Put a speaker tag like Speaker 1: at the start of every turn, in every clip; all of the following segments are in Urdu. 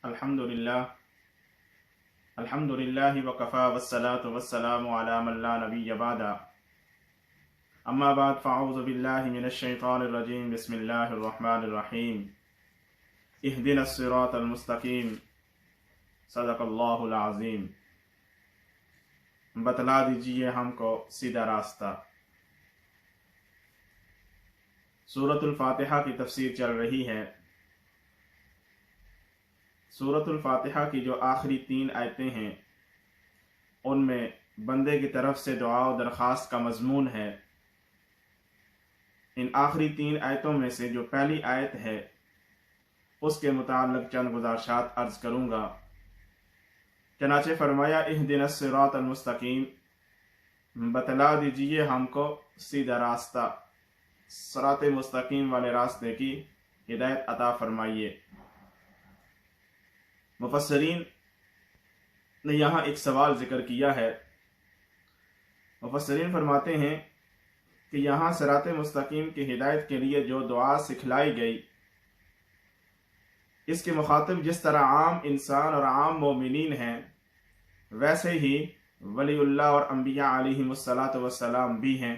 Speaker 1: الحمدللہ وکفا والصلاة والسلام علی من لا نبی بعد اما بعد فاعوذ باللہ من الشیطان الرجیم بسم اللہ الرحمن الرحیم اہدنا الصراط المستقیم صدق اللہ العظیم۔ بتلا دیجئے ہم کو سیدھا راستہ۔ سورۃ الفاتحہ کی تفسیر چل رہی ہے۔ سورۃ الفاتحہ کی جو آخری 3 آیتیں ہیں ان میں بندے کی طرف سے دعا و درخواست کا مضمون ہے۔ ان آخری 3 آیتوں میں سے جو پہلی آیت ہے اس کے متعلق چند گزارشات عرض کروں گا۔ چنانچہ فرمایا اہدنا الصراط المستقیم، بتلا دیجئے ہم کو سیدھا راستہ، صراط مستقیم والے راستے کی ہدایت عطا فرمائیے۔ مفسرین نے یہاں ایک سوال ذکر کیا ہے۔ مفسرین فرماتے ہیں کہ یہاں صراط مستقیم کی ہدایت کے لیے جو دعا سکھلائی گئی، اس کے مخاطب جس طرح عام انسان اور عام مومنین ہیں ویسے ہی ولی اللہ اور انبیاء علیہم السلام بھی ہیں۔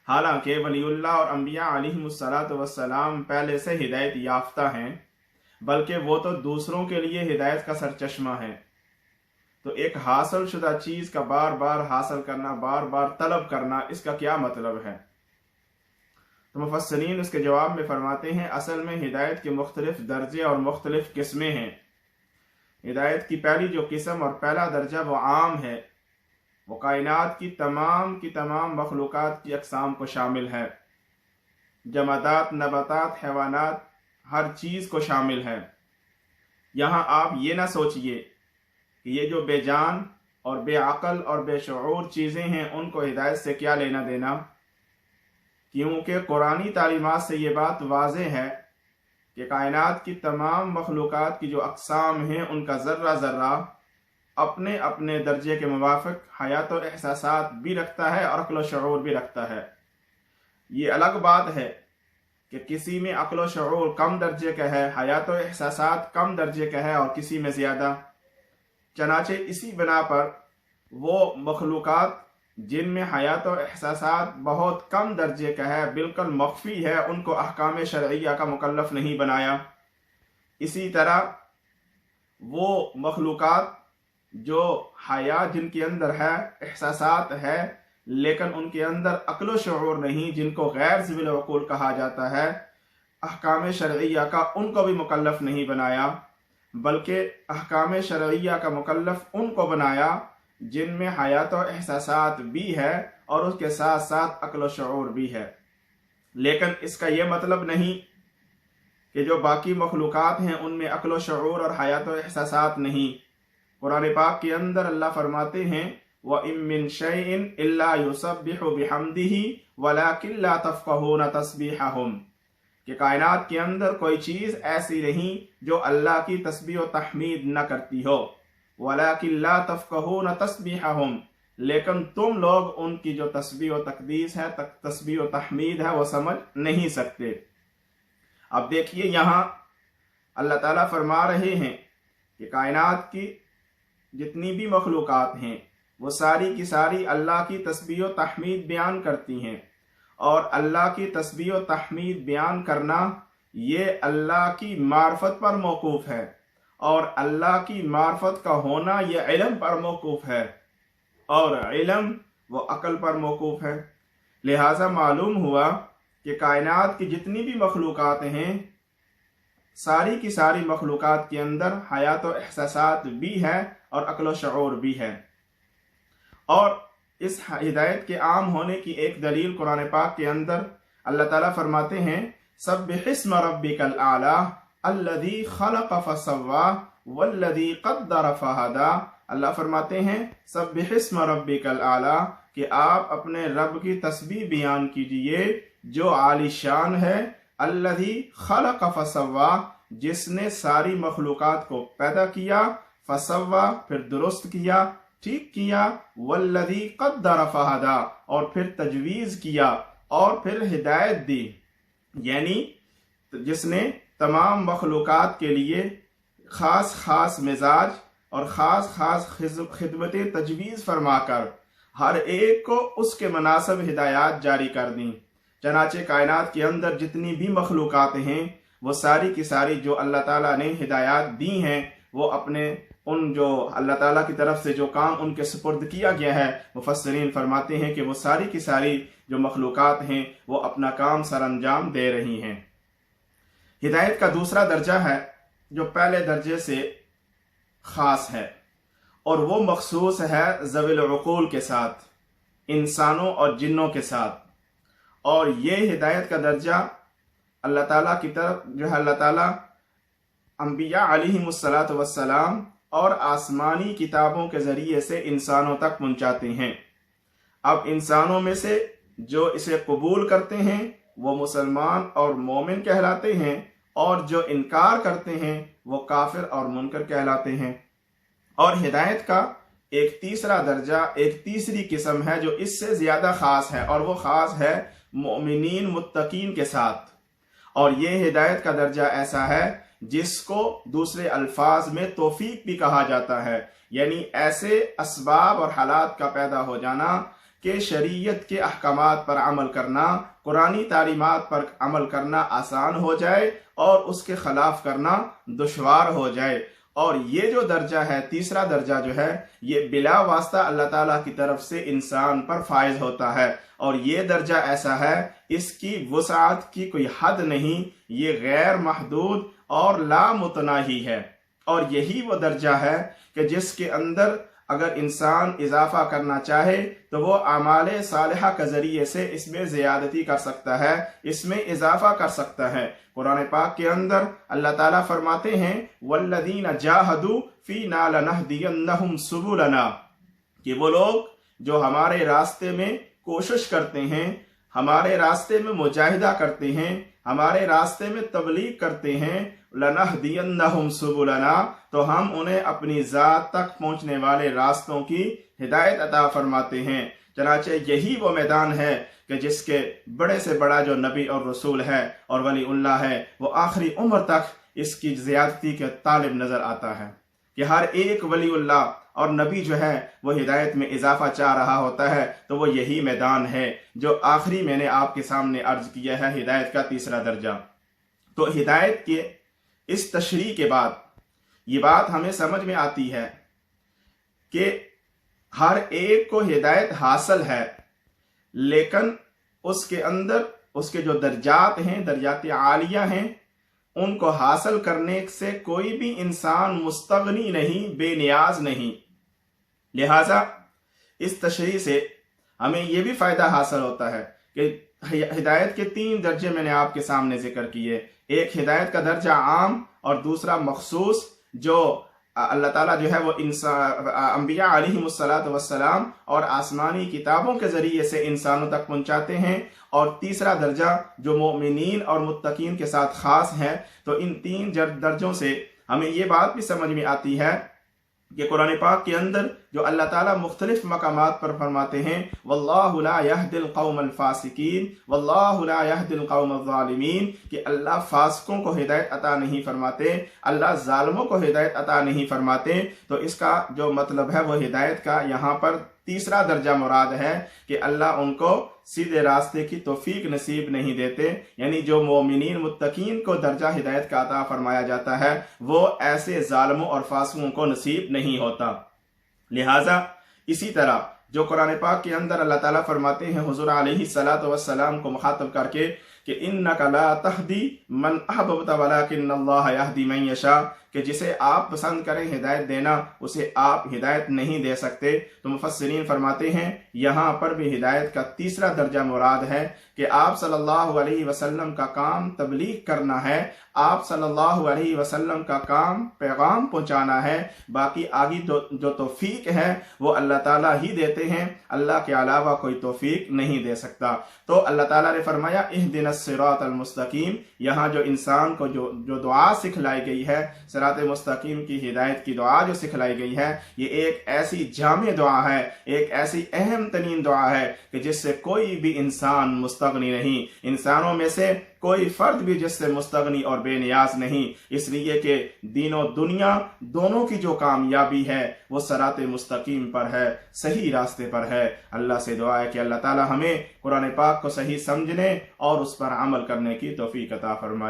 Speaker 1: حالانکہ ولی اللہ اور انبیاء علیہم السلام پہلے سے ہدایت یافتہ ہیں، بلکہ وہ تو دوسروں کے لیے ہدایت کا سرچشمہ ہے۔ تو ایک حاصل شدہ چیز کا بار بار حاصل کرنا، بار بار طلب کرنا، اس کا کیا مطلب ہے؟ تو مفسرین اس کے جواب میں فرماتے ہیں اصل میں ہدایت کے مختلف درجے اور مختلف قسمیں ہیں۔ ہدایت کی پہلی جو قسم اور پہلا درجہ وہ عام ہے، وہ کائنات کی تمام مخلوقات کی اقسام کو شامل ہے، جمادات، نباتات، حیوانات، ہر چیز کو شامل ہے۔ یہاں آپ یہ نہ سوچئے کہ یہ جو بے جان اور بے عقل اور بے شعور چیزیں ہیں ان کو ہدایت سے کیا لینا دینا، کیونکہ قرآنی تعلیمات سے یہ بات واضح ہے کہ کائنات کی تمام مخلوقات کی جو اقسام ہیں ان کا ذرہ ذرہ اپنے اپنے درجے کے موافق حیات و احساسات بھی رکھتا ہے اور عقل و شعور بھی رکھتا ہے۔ یہ الگ بات ہے کہ کسی میں عقل و شعور کم درجے کا ہے، حیات و احساسات کم درجے کا ہے اور کسی میں زیادہ۔ چنانچہ اسی بنا پر وہ مخلوقات جن میں حیات و احساسات بہت کم درجے کا ہے، بالکل مخفی ہے، ان کو احکام شرعیہ کا مکلف نہیں بنایا۔ اسی طرح وہ مخلوقات جو حیات جن کے اندر ہے، احساسات ہے، لیکن ان کے اندر عقل و شعور نہیں، جن کو غیر ذوی العقول کہا جاتا ہے، احکام شرعیہ کا ان کو بھی مکلف نہیں بنایا، بلکہ احکام شرعیہ کا مکلف ان کو بنایا جن میں حیات و احساسات بھی ہے اور اس کے ساتھ ساتھ عقل و شعور بھی ہے۔ لیکن اس کا یہ مطلب نہیں کہ جو باقی مخلوقات ہیں ان میں عقل و شعور اور حیات و احساسات نہیں۔ قرآن پاک کے اندر اللہ فرماتے ہیں وَإِن مِّن شَيْءٍ إِلَّا يُسَبِّحُ بِحَمْدِهِ وَلَكِن لَا تَفْقَهُونَ تَسْبِيحَهُمْ، کہ کائنات کے اندر کوئی چیز ایسی نہیں جو اللہ کی تسبیح و تحمید نہ کرتی ہو۔ وَلَكِن لَا تَفْقَهُونَ تَسْبِيحَهُمْ، لیکن تم لوگ ان کی جو تسبیح و تقدیس ہے، تسبیح و تحمید ہے، وہ سمجھ نہیں سکتے۔ اب دیکھیے یہاں اللہ تعالیٰ فرما رہے ہیں کہ کائنات کی جتنی بھی مخلوقات ہیں وہ ساری کی ساری اللہ کی تسبیح و تحمید بیان کرتی ہیں، اور اللہ کی تسبیح و تحمید بیان کرنا یہ اللہ کی معرفت پر موقوف ہے، اور اللہ کی معرفت کا ہونا یہ علم پر موقوف ہے، اور علم وہ عقل پر موقوف ہے۔ لہٰذا معلوم ہوا کہ کائنات کی جتنی بھی مخلوقات ہیں، ساری کی ساری مخلوقات کے اندر حیات و احساسات بھی ہے اور عقل و شعور بھی ہے۔ اور اس ہدایت کے عام ہونے کی ایک دلیل قرآن پاک کے اندر اللہ تعالیٰ فرماتے ہیں سبح اسم ربک الاعلیٰ الذی خلق فسوی والذی قدر فہدی۔ اللہ فرماتے ہیں سبح اسم ربک الاعلیٰ، کہ آپ اپنے رب کی تسبیح بیان کیجئے جو عالی شان ہے، الذی خلق فسوی، جس نے ساری مخلوقات کو پیدا کیا، فسوی پھر درست کیا، ٹھیک کیا، والذی قدر فہدی اور پھر تجویز کیا اور پھر ہدایت دی، یعنی جس نے تمام مخلوقات کے لیے خاص خاص مزاج اور خاص خاص خدمت تجویز فرما کر ہر ایک کو اس کے مناسب ہدایات جاری کر دیں۔ چنانچہ کائنات کے اندر جتنی بھی مخلوقات ہیں وہ ساری کی ساری جو اللہ تعالیٰ نے ہدایات دی ہیں، وہ اپنے ان جو اللہ تعالیٰ کی طرف سے جو کام ان کے سپرد کیا گیا ہے، مفسرین فرماتے ہیں کہ وہ ساری کی ساری جو مخلوقات ہیں وہ اپنا کام سر انجام دے رہی ہیں۔ ہدایت کا دوسرا درجہ ہے جو پہلے درجے سے خاص ہے، اور وہ مخصوص ہے ذوی العقول کے ساتھ، انسانوں اور جنوں کے ساتھ۔ اور یہ ہدایت کا درجہ اللہ تعالیٰ کی طرف جو ہے اللہ تعالیٰ انبیاء علیہم السلام اور آسمانی کتابوں کے ذریعے سے انسانوں تک پہنچاتے ہیں۔ اب انسانوں میں سے جو اسے قبول کرتے ہیں وہ مسلمان اور مومن کہلاتے ہیں، اور جو انکار کرتے ہیں وہ کافر اور منکر کہلاتے ہیں۔ اور ہدایت کا ایک تیسرا درجہ، ایک تیسری قسم ہے جو اس سے زیادہ خاص ہے، اور وہ خاص ہے مومنین متقین کے ساتھ۔ اور یہ ہدایت کا درجہ ایسا ہے جس کو دوسرے الفاظ میں توفیق بھی کہا جاتا ہے، یعنی ایسے اسباب اور حالات کا پیدا ہو جانا کہ شریعت کے احکامات پر عمل کرنا، قرآنی تعلیمات پر عمل کرنا آسان ہو جائے اور اس کے خلاف کرنا دشوار ہو جائے۔ اور یہ جو درجہ ہے، تیسرا درجہ جو ہے، یہ بلا واسطہ اللہ تعالیٰ کی طرف سے انسان پر فائز ہوتا ہے، اور یہ درجہ ایسا ہے اس کی وسعت کی کوئی حد نہیں، یہ غیر محدود اور لامتناہی ہے۔ اور یہی وہ درجہ ہے کہ جس کے اندر اگر انسان اضافہ کرنا چاہے تو وہ اعمال صالحہ کے ذریعے سے اس میں زیادتی کر سکتا ہے، اس میں اضافہ کر سکتا ہے۔ قرآن پاک کے اندر اللہ تعالیٰ فرماتے ہیں وَالَّذِينَ جَاهَدُوا فِينَا لَنَهْدِيَنَّهُمْ سُبُلَنَا، کہ وہ لوگ جو ہمارے راستے میں کوشش کرتے ہیں، ہمارے راستے میں مجاہدہ کرتے ہیں، ہمارے راستے میں تبلیغ کرتے ہیں، لَنَهْدِيَنَّهُمْ سُبُلَنَا، تو ہم انہیں اپنی ذات تک پہنچنے والے راستوں کی ہدایت عطا فرماتے ہیں۔ چنانچہ یہی وہ میدان ہے کہ جس کے بڑے سے بڑا جو نبی اور رسول ہے اور ولی اللہ ہے، وہ آخری عمر تک اس کی زیادتی کے طالب نظر آتا ہے کہ ہر ایک ولی اللہ اور نبی جو ہے وہ ہدایت میں اضافہ چاہ رہا ہوتا ہے، تو وہ یہی میدان ہے جو آخری میں نے آپ کے سامنے عرض کیا ہے، ہدایت کا تیسرا درجہ۔ تو ہدایت کے اس تشریح کے بعد یہ بات ہمیں سمجھ میں آتی ہے کہ ہر ایک کو ہدایت حاصل ہے، لیکن اس کے اندر اس کے جو درجات ہیں، درجات عالیہ ہیں، ان کو حاصل کرنے سے کوئی بھی انسان مستغنی نہیں، بے نیاز نہیں۔ لہٰذا اس تشریح سے ہمیں یہ بھی فائدہ حاصل ہوتا ہے کہ ہدایت کے 3 درجے میں نے آپ کے سامنے ذکر کیے، ایک ہدایت کا درجہ عام اور دوسرا مخصوص جو اللہ تعالیٰ جو ہے وہ انبیاء علیہم السلام اور آسمانی کتابوں کے ذریعے سے انسانوں تک پہنچاتے ہیں، اور تیسرا درجہ جو مومنین اور متقین کے ساتھ خاص ہے۔ تو ان 3 درجوں سے ہمیں یہ بات بھی سمجھ میں آتی ہے کہ قرآن پاک کے اندر جو اللہ تعالیٰ مختلف مقامات پر فرماتے ہیں واللہ لا یہدی القوم الفاسقین، واللہ لا یہدی القوم الظالمین، کہ اللہ فاسقوں کو ہدایت عطا نہیں فرماتے، اللہ ظالموں کو ہدایت عطا نہیں فرماتے۔ تو اس کا جو مطلب ہے وہ ہدایت کا یہاں پر تیسرا درجہ مراد ہے کہ اللہ ان کو سیدھے راستے کی توفیق نصیب نہیں دیتے، یعنی جو مومنین متقین کو درجہ ہدایت کا عطا فرمایا جاتا ہے وہ ایسے ظالموں اور فاسقوں کو نصیب نہیں ہوتا۔ لہٰذا اسی طرح جو قرآن پاک کے اندر اللہ تعالیٰ فرماتے ہیں حضور علیہ السلام کو مخاطب کر کے کہ اِنَّكَ لَا تَهْدِي مَنْ أَحْبَبْتَ وَلَكِنَّ اللَّهَ يَهْدِي مَنْ يَشَاءُ، کہ جسے آپ پسند کریں ہدایت دینا اسے آپ ہدایت نہیں دے سکتے۔ تو مفسرین فرماتے ہیں یہاں پر بھی ہدایت کا تیسرا درجہ مراد ہے کہ آپ صلی اللہ علیہ وسلم کا کام تبلیغ کرنا ہے، آپ صلی اللہ علیہ وسلم کا کام پیغام پہنچانا ہے، باقی آگے جو توفیق ہے وہ اللہ تعالیٰ ہی دیتے ہیں، اللہ کے علاوہ کوئی توفیق نہیں دے سکتا۔ تو اللہ تعالیٰ نے فرمایا اہدنا الصراط المستقیم، یہاں جو انسان کو جو دعا سکھلائی گئی ہے صراط مستقیم کی ہدایت کی دعا جو سکھلائی گئی ہے، یہ ایک ایسی جامع دعا ہے، ایک ایسی اہم ترین دعا ہے کہ جس سے کوئی بھی انسان مستغنی نہیں، انسانوں میں سے کوئی فرد بھی جس سے مستغنی اور بے نیاز نہیں، اس لیے کہ دین و دنیا دونوں کی جو کامیابی ہے وہ صراط مستقیم پر ہے، صحیح راستے پر ہے۔ اللہ سے دعا ہے کہ اللہ تعالی ہمیں قرآن پاک کو صحیح سمجھنے اور اس پر عمل کرنے کی توفیق عطا فرمائے۔